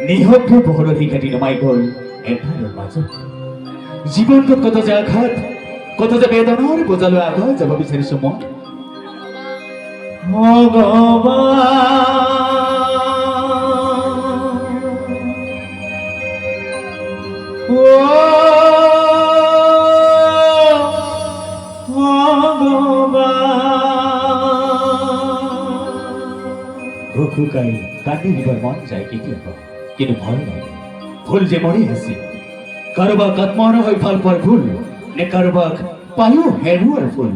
নিহত পোহৰৰ শিখাটি নমাই গ'ল এঠাইৰ মাজত জীৱনটোত কত যে আঘাত কত যে বেদনাৰ বোজালৈ আগুৱাই যাব বিচাৰিছো মই ভগৱান কান্দি দিবৰ মন যায় কেতিয়াবা কিন্তু ভয় লাগে ভুল যে মৰি আছে কাৰোবাক আত্মহৰা হৈ ভাল পোৱাৰ ভুল নে কাৰোবাক পায়ো হেৰুৱাৰ ভুল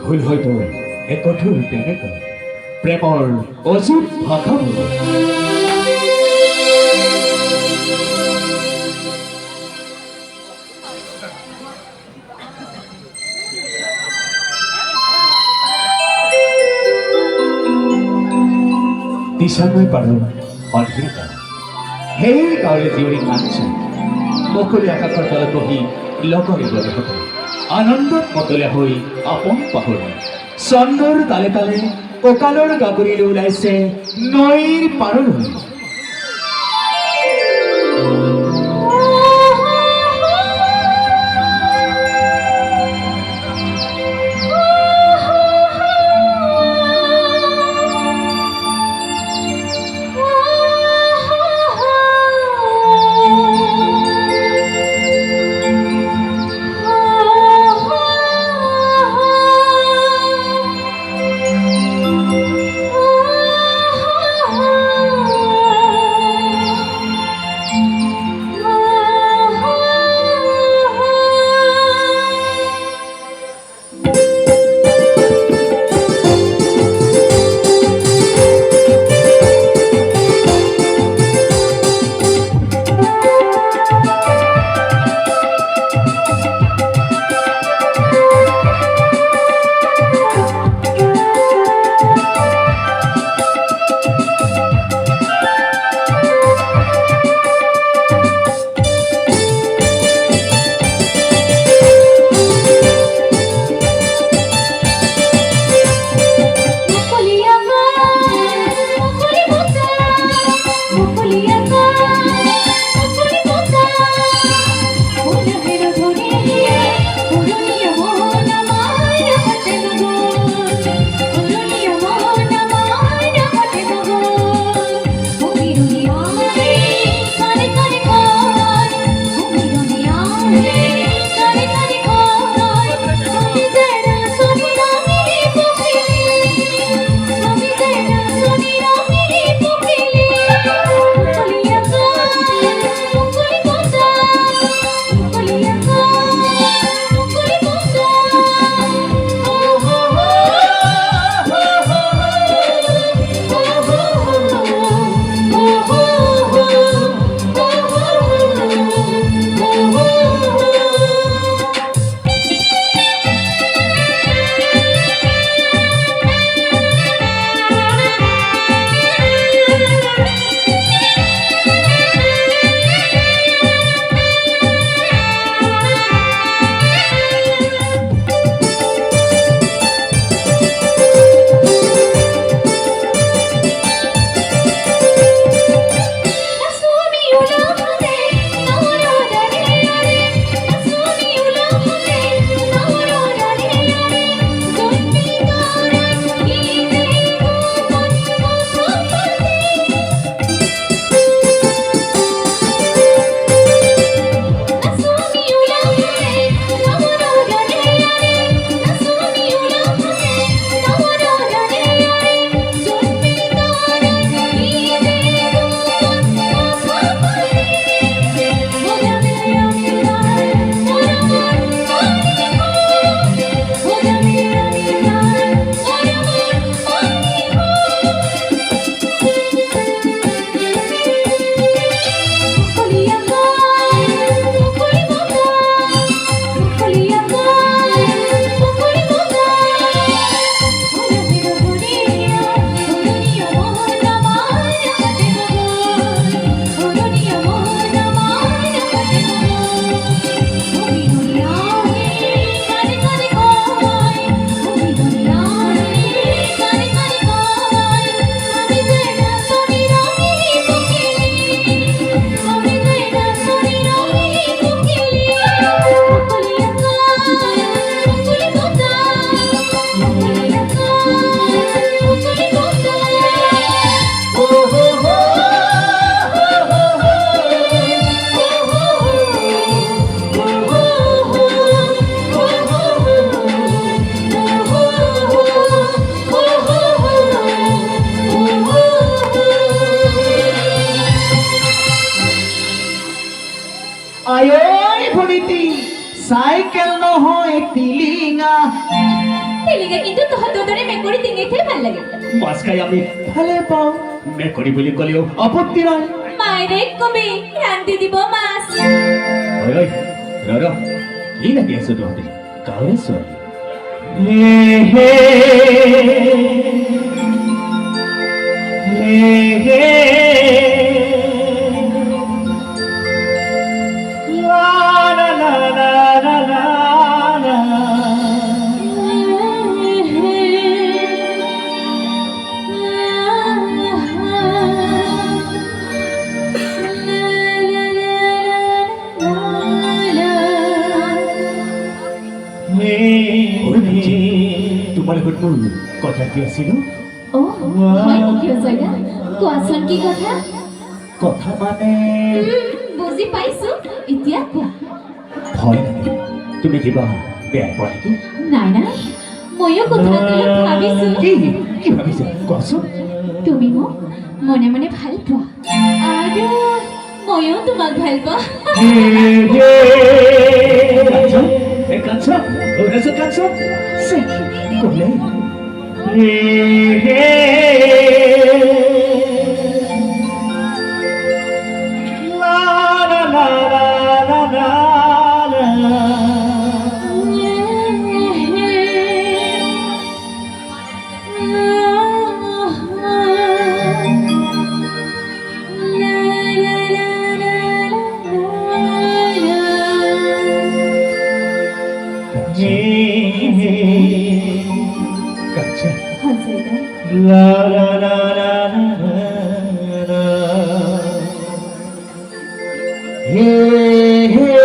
ভুল হয়তো এক কঠোৰ তেনেকৈ প্ৰেমৰ অযুত ভাষা দিশালৈ পাৰোঁ অন্ধকাৰ সেই গাঁৱৰে জীয়ৰী নাচে মুকলি আকাশৰ তলত বহি লগৰে লগতে আনন্দত মতলীয়া হৈ আপোন পাহৰি চন্দ্ৰৰ তালে তালে কঁকালৰ গাগৰিলৈ ওলাইছে নৈৰ পাৰলৈ টিলিঙা টিলিঙা কিন্তু তহঁতৰ দৰে মেকুৰী ডিঙিতহে ভাল লাগে মাছ খাই আমি ভালে পাওঁ মেকুৰী বুলি ক'লেও আপত্তি নাই মায়েৰে কবি ৰান্ধি দিব মাছ ঐ ঐ ৰ কি লাগি আছো তহঁতে কাউৰে ছোৱালী তোমালোকৰ মোৰ কথা কি আছিল অ হয় নেকি জয়া কোৱাচোন কি কথা কথা মানে বুজি পাইছো এতিয়া কোৱা ভয় লাগে তুমি কিবা বেয়া পোৱা নেকি নাই নাই ময়ো কথাটো ভাবিছো কি কি ভাবিছে কোৱাচোন তুমি মোক মনে মনে ভাল পোৱা আৰু ময়ো তোমাক ভাল পাওঁ Cansa, ora se cansa, se con lei. La la la la la la La la la la la la. Hey hey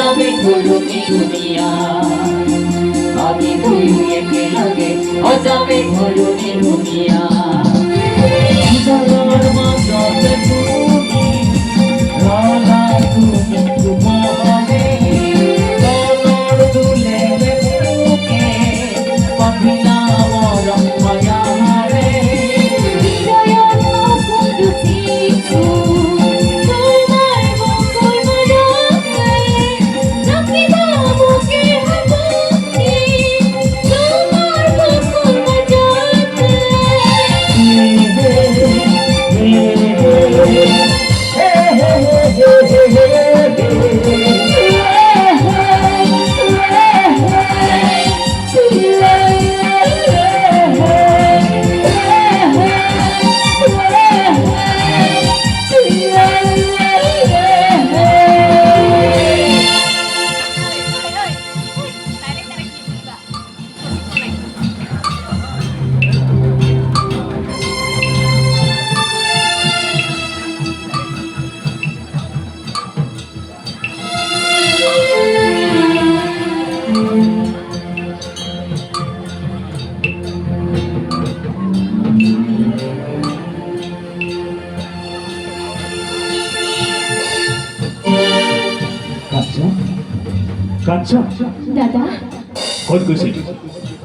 সজাবে ধৰণী ধুনীয়া আমি দুয়ো একেলগে সজাবে ধৰণী ধুনীয়া জলৰ মাজতে তুমি ৰলা তুমি তোমাৰে তলৰ দুলেৰে বুকে পাভিলা মৰম মায়াৰে হৃদয়ত সপোন তোমাৰ মংগল মৰমে ৰাখিব মোকে সাৱটি তোমাৰ মংগল মৰমে কাঞ্চন দাদা ক'ত গৈছিলি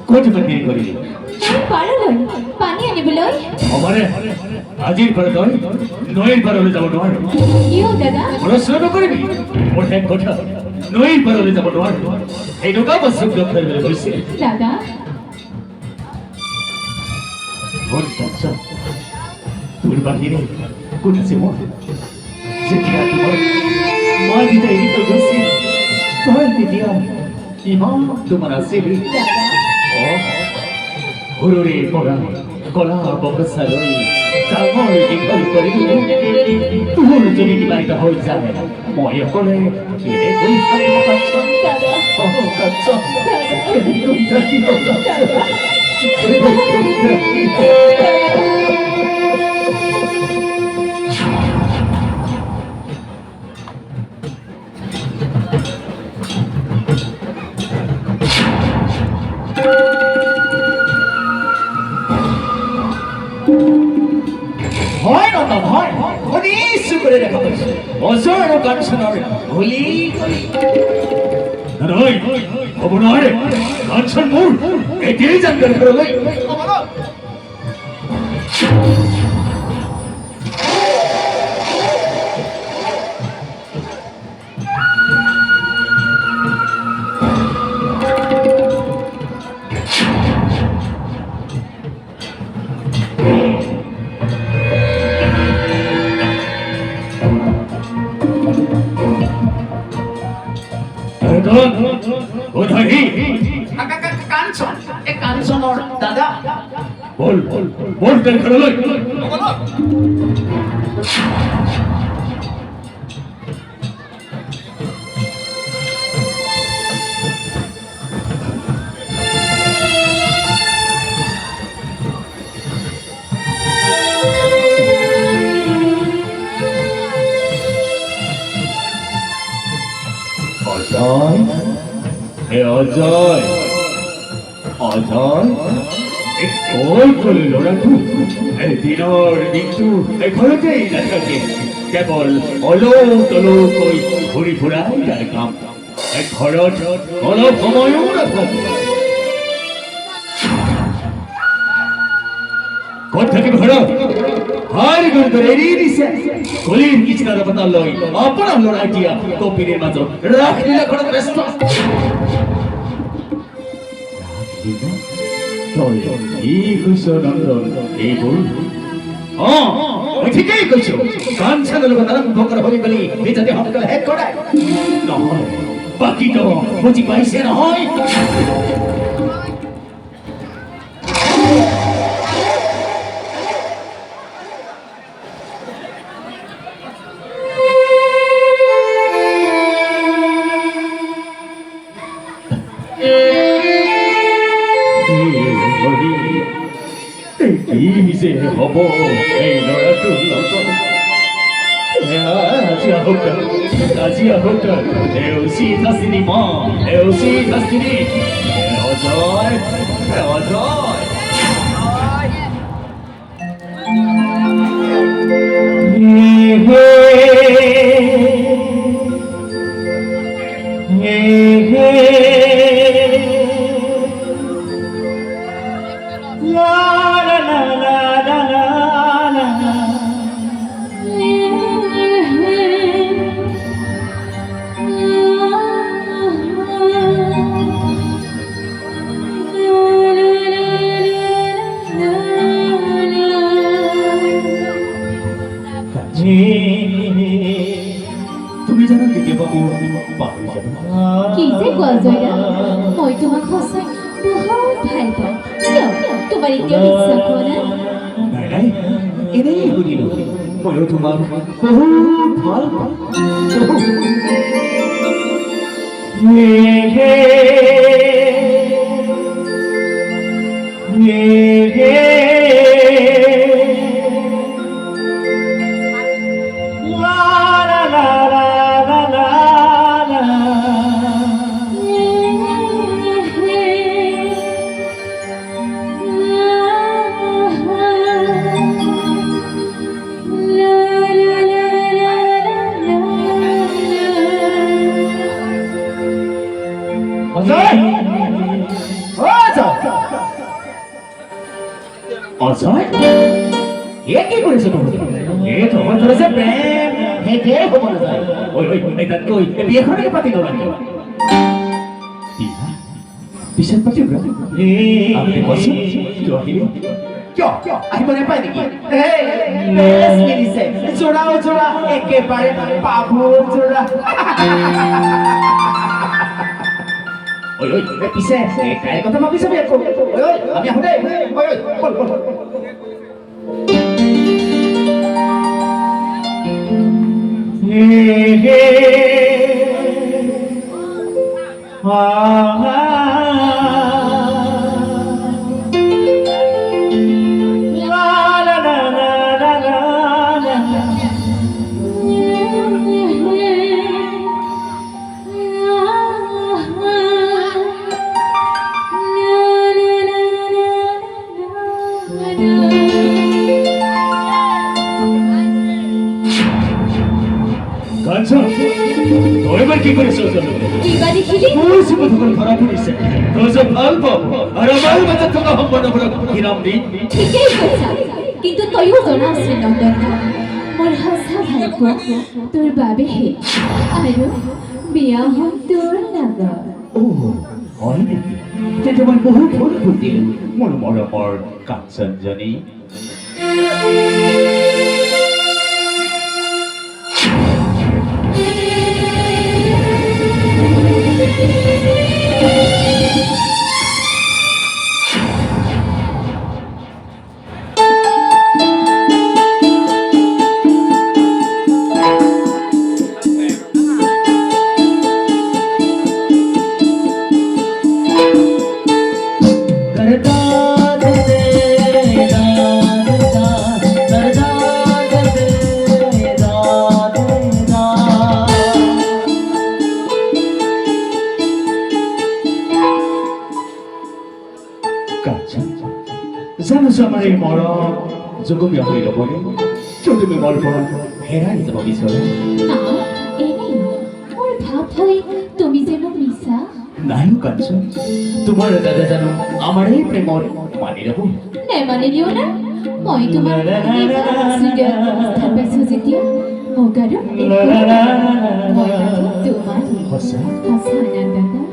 ক'ত ইমান দেৰি কৰিলি পাৰলৈ পানী আনিবলৈ আমাৰে আজিৰ পৰা তই নৈৰ পাৰলৈ যাব নোৱাৰো কিয় দাদা প্ৰশ্ন নকৰিবি মোৰ এক কথা নৈৰ পাৰলৈ যাব নোৱাৰো এনেকুৱা বস্তু কৰিবলৈ গৈছিল দাদা হ'ল কাঞ্চন তোৰ বাহিৰে কোন আছে মোৰ যেতিয়া তোমাৰ মা যেতিয়া এৰি থৈ গৈছিল তই তেতিয়া ইমান তোমাৰ আছিলি দাদা সৰুৰে পৰা কলা বগচালৈ ডাঙৰ দীঘল কৰি তোৰ যদি কিবা এটা হৈ যায় মই অকলে কেনে কৰি থাকিব কাঞ্চন দাদা কাঞ্চন কেনে কৰি থাকিব হয় নহয় শুনিছো করে দেখা পাইছো অজর কাঞ্চনের হলি নহয় হ'ব নোৱাৰে কাঞ্চন মোৰ এতিয়াই জানগাৰ ঘৰলৈ কাঞ্চন এই কাঞ্চনৰ দাদা বল বল বল তাৰ ঘৰলৈ অজয় হে অজয় অজয় কই কলি ল'ৰাটো দিনৰ দিনটো ঘৰতেই নাথাকে কেৱল অলৌ তলৌকৈ ঘূৰি ফুৰাই তাৰ কাম ঘৰত অলপ সময়ো নাথাকে ক'ত থাকিব ঘৰত হাৰি গৈ এৰি দিছে কলিৰ কিচিনাৰ বটা লৈ আপোনাৰ ল'ৰা এতিয়া কপিৰে মাজত ৰাখ দিলে ঘৰত ব্যস্ত তই কি কৈছ নন্দন এইবোৰ মই ঠিকেই কৈছো কাঞ্চনৰ লগত আৰম্ভ কৰা হৈ গলি যাতে সোনকালে শেষ কৰাই নহয় বাকীটো বুজি পাইছে নহয় কি যে হ'ব এই ল'ৰাটোৰ লগত Asia Hotel, Elsie Tassini-ma, Elsie Tassini, Eljoy, Eljoy. তুমি জানো কেতিয়াবা মোৰ পাহৰি যাবা কি যে কোৱা জয়া মই তোমাক সঁচাই বহুত ভাল পাওঁ কিয় তোমাৰ এতিয়া বিশ্বাস হোৱা নাই নাই নাই এনেই সুধিলো ময়ো তোমাক বহুত ভাল পাওঁ অজয় এ কি কৰিছ তুমি এই তোমাৰ ধৰিছে প্ৰেম হেকে হ'ব নাযায় ঐ এই তাত কৈ বিয়াখনকে পাতি নলাগে পিছত পাতিব আপুনি কৈছে কিয় আহিলে কিয় আহিব নাপায় নেকি বেছ মিলিছে জোৰা জোৰা একেবাৰে পাবো জোৰা ঐ পিছে তাইৰ কথা ভাবি চাবি আকৌ ঐ আমি আহো দেই ঐ বল বল তই এবার কি করিস কিবা দেখিলি তোর জীবন তখন ধরা পড়িছে তোর যে ভাল পাব আর আমার মাঝে থকা সম্পূর্ণ কি নাম দি ঠিকই কৈছা কিন্তু তইও জনা আছে নন্দন মোৰ সঁচা ভাল পোৱা তোৰ বাবেহে আৰু বিয়া হম তোৰ লগত ও হয় নেকি তেতিয়া মই বহুত ভুল বুদ্ধিলো মোৰ মৰমৰ কাঞ্চনজনী জানো আমাৰ এই মৰম জগমীয়া হৈ ল'বনে কিয় তুমি মোৰ পৰা হেৰাই যাব বিচৰা এনেই মোৰ ভাৱ হয় তুমি যে মোক মিছা নাই কাঞ্চন তোমাৰ দাদা জানো আমাৰ এই প্ৰেমৰ মানি ল'ব নেমানিলেও না মই তোমাক স্থান পাইছো যেতিয়া মোক আৰু তোমাৰ সঁচা সঁচা আনন্দ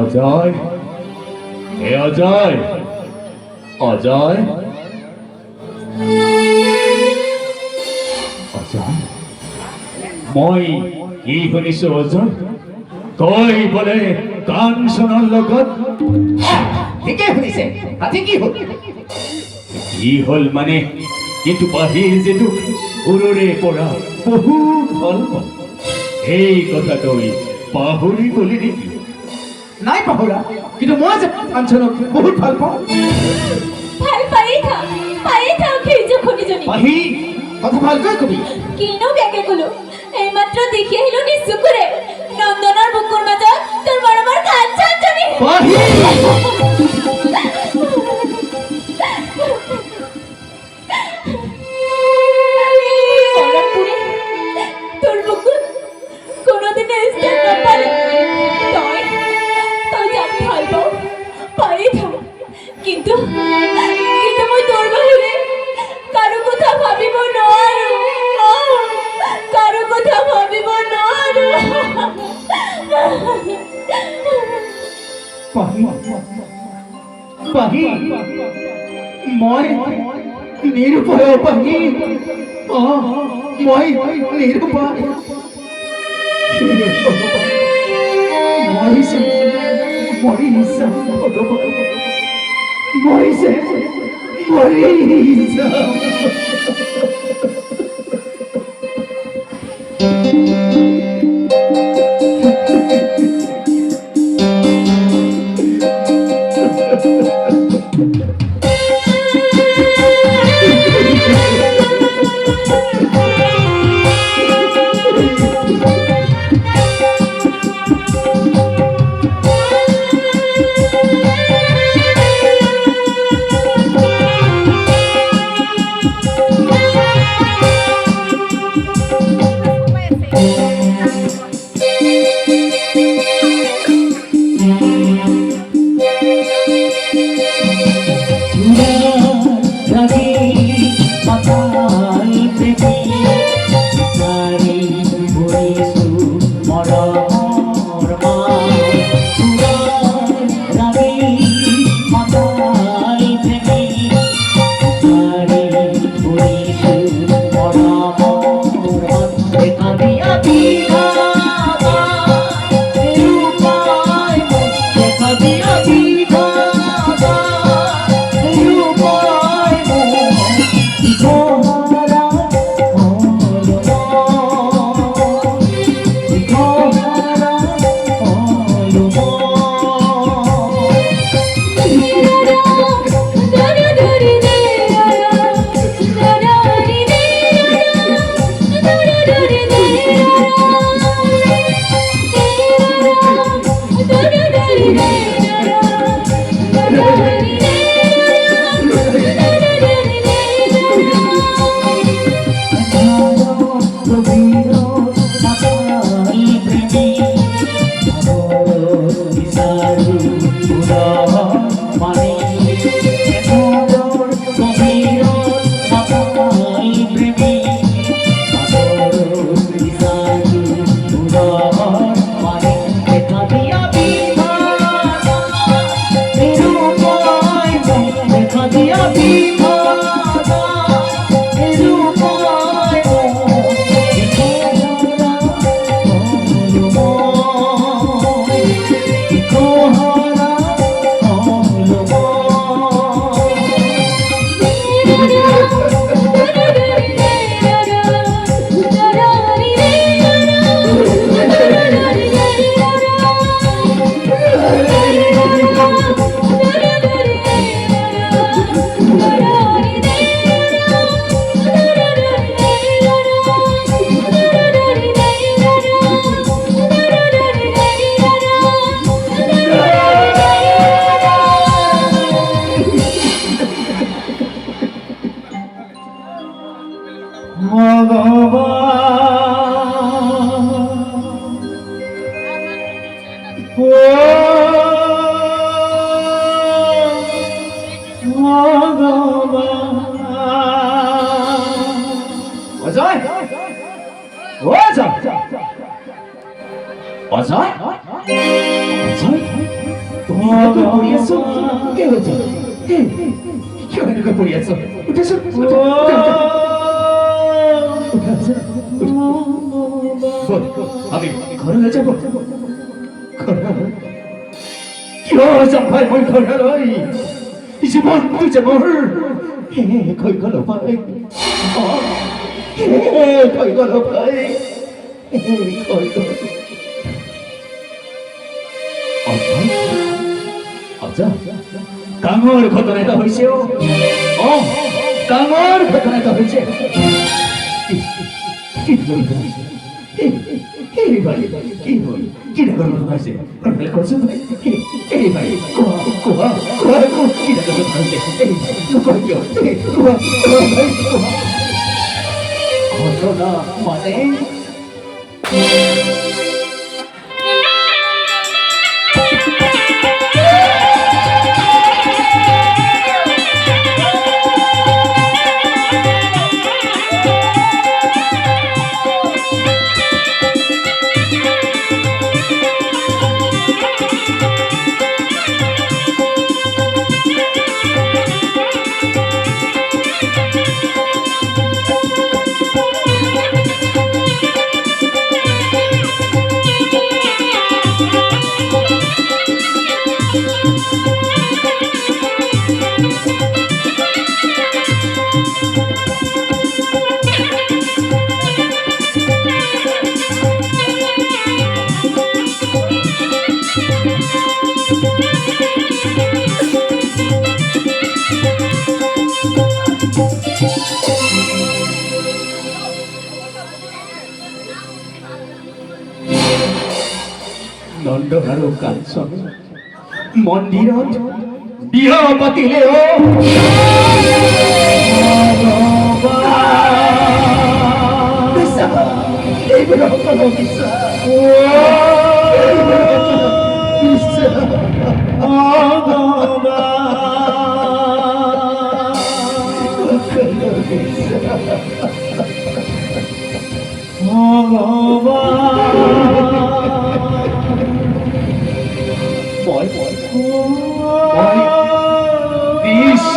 অজয়, হে অজয়, অজয়, অজয়, মই কি শুনিছো অজয়, তই বোলে কাঞ্চনৰ লগত ঠিকে শুনিছে আজি কি হ'ল কি হ'ল মানে, কিন্তু বাহিৰ যিটো সৰুৰে পৰা বহুত ভাল পাওঁ, সেই কথা তই পাহৰি গলি নেকি? নাই পাহৰা, কিন্তু মই যে কাঞ্চনক বহুত ভাল পাওঁ। ভাল পায়ে থাক সেই যে খুনিজনী পাহি কথা ভালকৈ কবি। কিনো বেগে কলো এইমাত্ৰ দেখি আহিলো নিচুকুৰে নন্দনৰ বুকুৰ মাজত তোৰ মৰমৰ কাঞ্চনজনী। পাহি সৰগপুৰে তোৰ বুকুত কোনোদিনে স্থান নাপালে তই যাক ভাল পাওঁ পায়ে থাক, কিন্তু মই তোৰ বাহিৰে কাৰো কথা ভাবিব নোৱাৰো, কাৰো কথা ভাবিব নোৱাৰো। পাহি পাহি মই নিৰুপায় পাহি, মই নিৰুপায় মৰিছে। Happy অজয় অজয় তুমি এনেকৈ পৰি আছো কি হৈছে কিয় এনেকৈ পৰি আছো উঠাচোন আমি ঘৰলৈ যাব কিয় যাম ভাই মই ঘৰলৈ জীৱনটো যে মোৰ হৈ গ'ল ভাই হৈ গ'ল ভাই হৈ গ'ল ডাঙৰ ঘটনা এটা হৈছে ডাঙৰ ঘটনা এটা হৈছে কি ডাঙৰ ঘটনা হৈছে কচোন এই ভাই কোৱা কোৱা কোৱা কি ডাঙৰ ঘটনা হৈছে কোৱা কিয় কোৱা ভাই কোৱা ঘটনা মানে নন্দ আৰু কাঞ্চন মন্দিৰত বিয়া পাতিলে এইবোৰ সকলো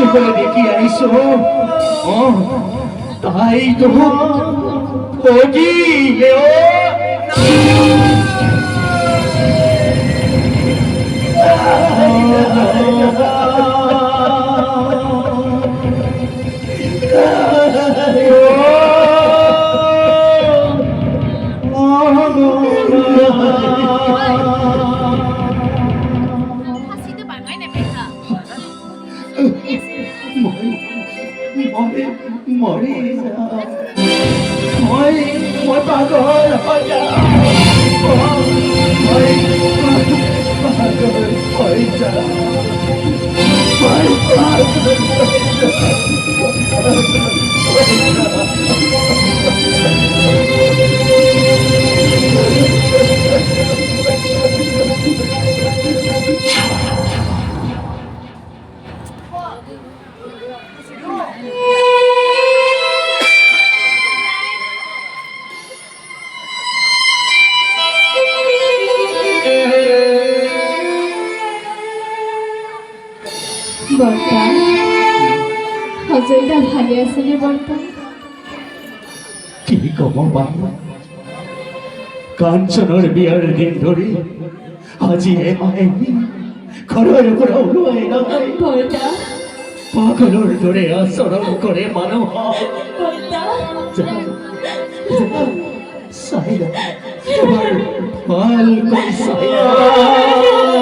সকলে দেখি আহিছো তাই তো ভগিলে মই পাগল হৈ যাম মই পাগল হৈ যাম মই পাগল বৰ্তা অজয়দা ভালে আছেনে বৰ্তা কি কব বাৰু কাঞ্চনৰ বিয়াৰ দিন ধৰি আজি এমাহে ঘৰৰ পৰা ওলোৱাই নাই বৰ্তা পাগলৰ দৰে আচৰণ কৰে মানুহক বৰ্তা চাইৰা এবাৰ ভালকৈ চাইৰা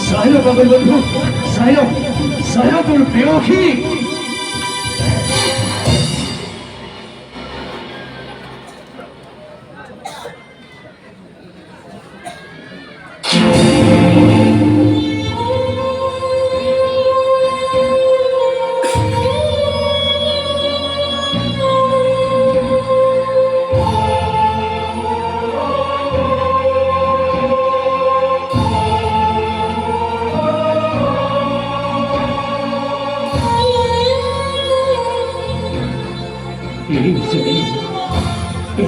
সাইলো বাবুর বন্ধু, সাইলো, সাইলো তোর প্রেয়সী।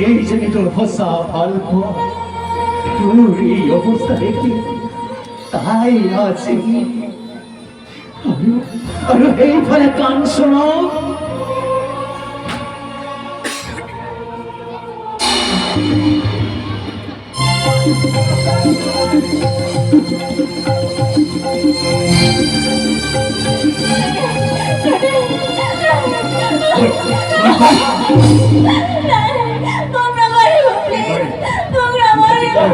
এই জন্য তোর হসা অল্প, তোর এই অবস্থা দেখি তাই আছে। আর এই ফলে কান শোনাও, তোমরা মারিও প্লিজ, তোমরা মারিও।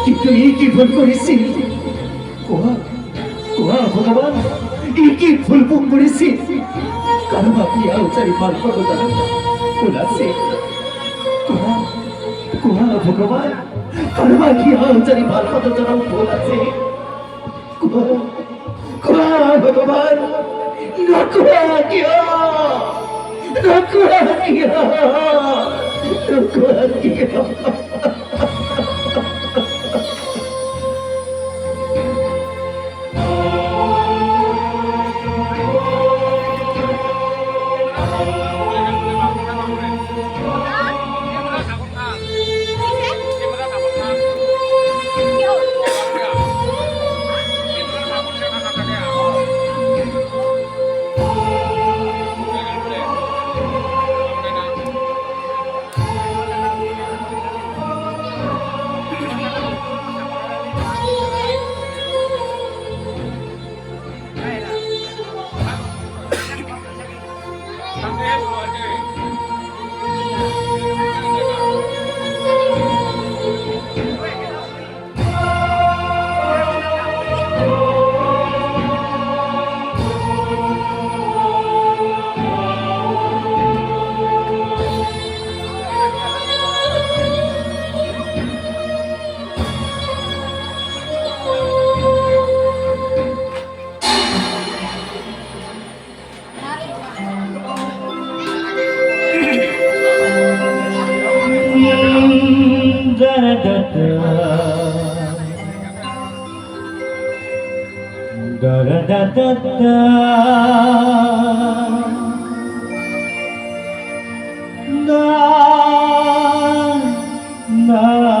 কিন্তু এই কি ভুল করেছি? ভগবান, এই কি ভুল করেছি? কারণ আপনি আলোচারি পাল আছে ভগবান, কারণ কি আলোচারি পাল ভুল আছে ভগবান। Da da da da da. Da da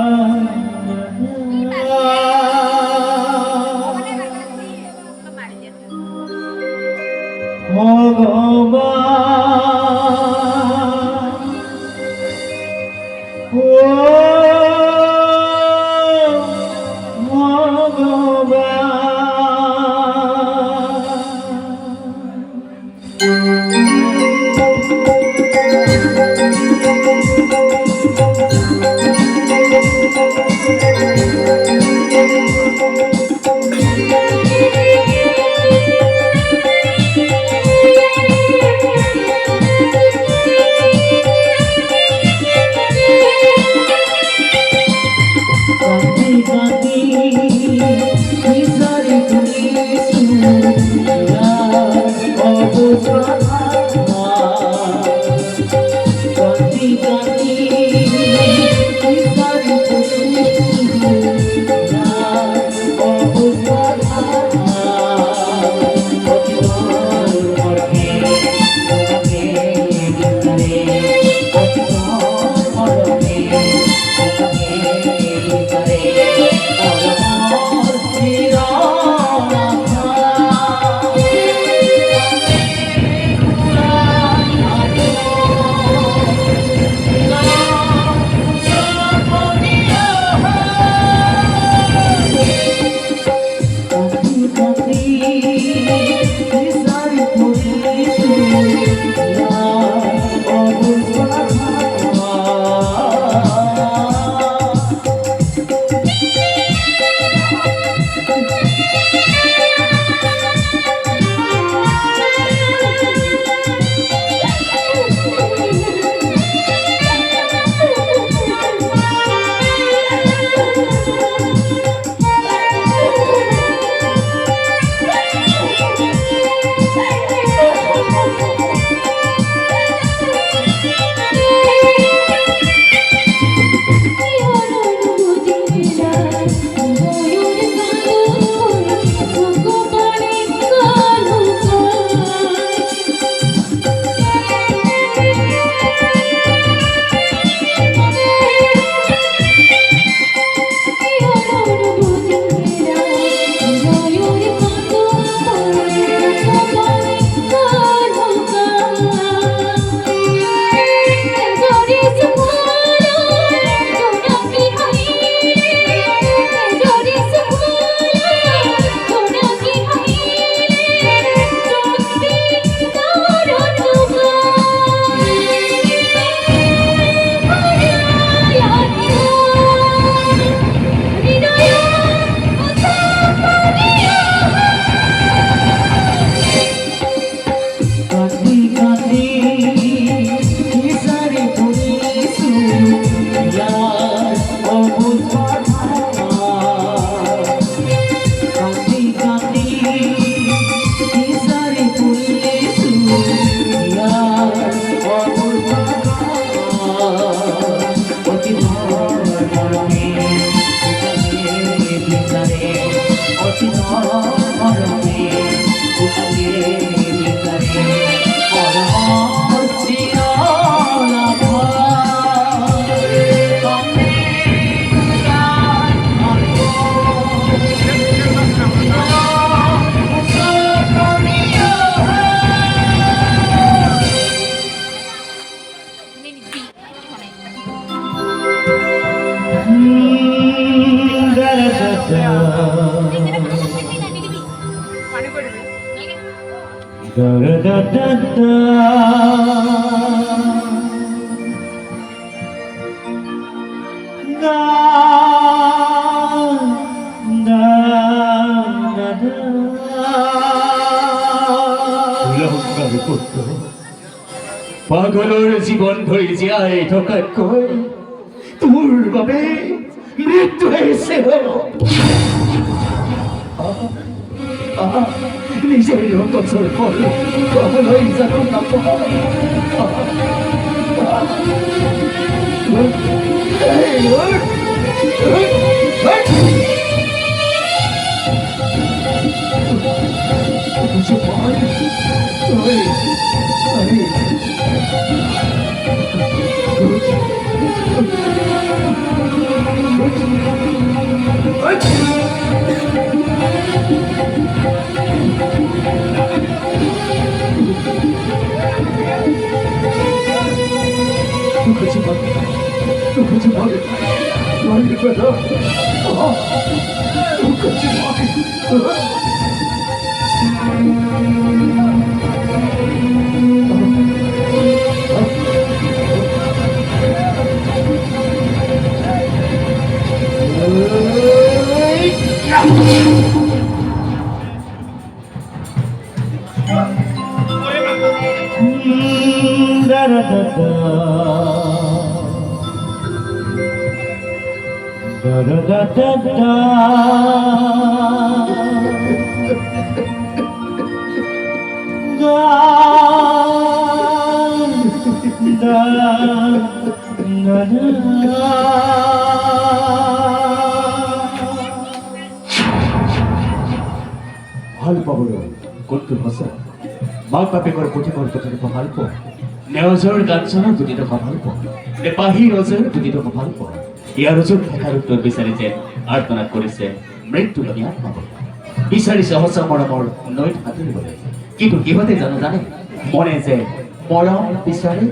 পাগলৰ জীৱন ধৰি জীয়াই থকাত কৈ তোৰ বাবে মৃত্যু আহিছে নিজেই কচৰ ফল কবলৈ জানো নাপাওঁ ভালপোৱা বোলো কোনটো সঁচা মাক বাপেকৰ পুথিকৰ কথাটো ভালপোৱা নেওজৰ গাঞ্চনৰ দুটিটো ভালপোৱা নে পাহি ৰজৰ দুটিটো ভালপোৱা ইয়াৰ ওচৰত থকাৰ উত্তৰ বিচাৰি যে আৰ্তনাদ কৰিছে মৃত্যু লগি আত্মাবোৰ বিচাৰিছে সঁচা মৰমৰ নৈত সাঁতুৰিবলৈ কিন্তু সিহঁতে জানে মনে যে মৰম বিচাৰে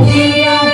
He